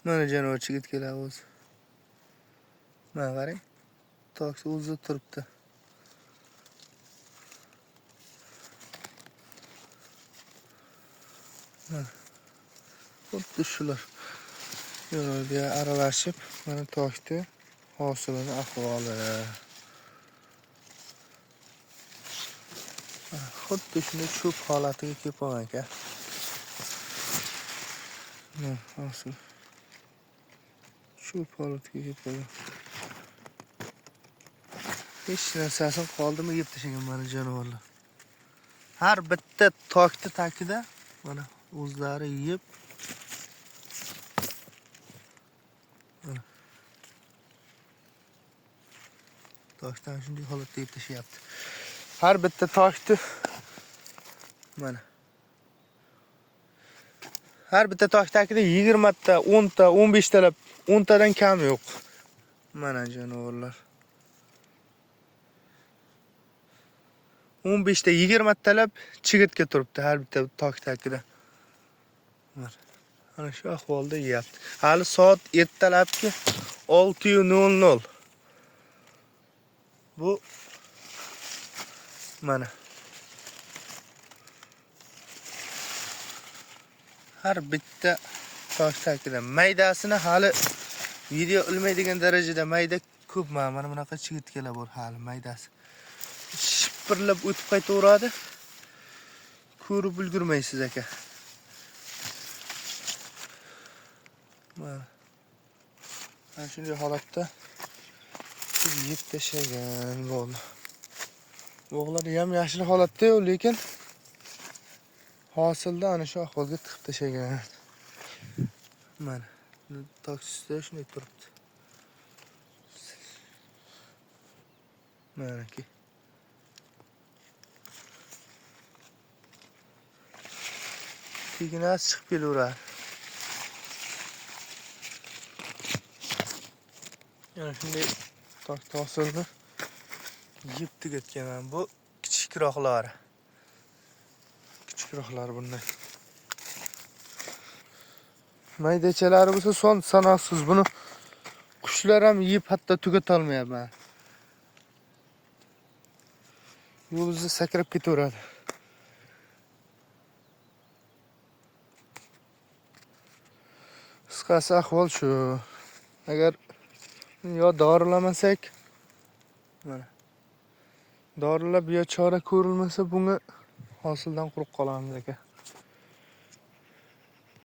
Mana jonivor chigit keladi o'zi. Mana qarang. Toksi o'zi turibdi. Mana xuddi shular. Yo'lga aralashib, mana tokni hosilini ahvoli. Xuddi shunday cho'p holatiga kelib qolgan ekan. Mana hosil. Cho'p holatiga kelib qolgan. Hech narsasini qoldimi yeb tashlagan mana jonivorlar. Har bitta tokni tagida mana o'zlari yeb tokdan shunday holatda yeb tashlayapti. Har bitta tokni mana har bitta tok tagida 20 ta, 10 ta, 15 talab, 10 tadan kam yo'q. Mana jonivorlar. 15 ta, 20 talab chigitga turibdi har bitta tok tagida. Mana shu ahvolda yeyapti. Hali soat ertalabki 6:00. Bu mana har bitta tok tagida maydasini hali video ilmaydigan darajada mayda ko'p mana bunaqa chigitkalar bor hali maydasi. Shipirlab o'tib qaytaveradi. Ko'rib ulgurmaysiz aka. Mana shunday holatda yeb tashlagan bo'ldi. Bog'lar ham yaxshi holatda-yu, lekin hosilda ana shu ahvolga tiqib tashlagan. Mana toksida shunday turibdi. Mana ki. Teginas chiqib kelaveradi. Yana shunday tok hosilni yeb tugatgan bu kichikroqlari. Kichikroqlari bunday. Maydachalari bo'lsa son sanoqsiz. Buni qushlar ham yeb hatto tugata olmayapman. Yo'lda sakrab ketaveradi. Qisqasi ahvol shu. Agar yo dorilamasak, mana dorilab yo chora ko'rilmasa bunga hosildan quruq qolamiz aka.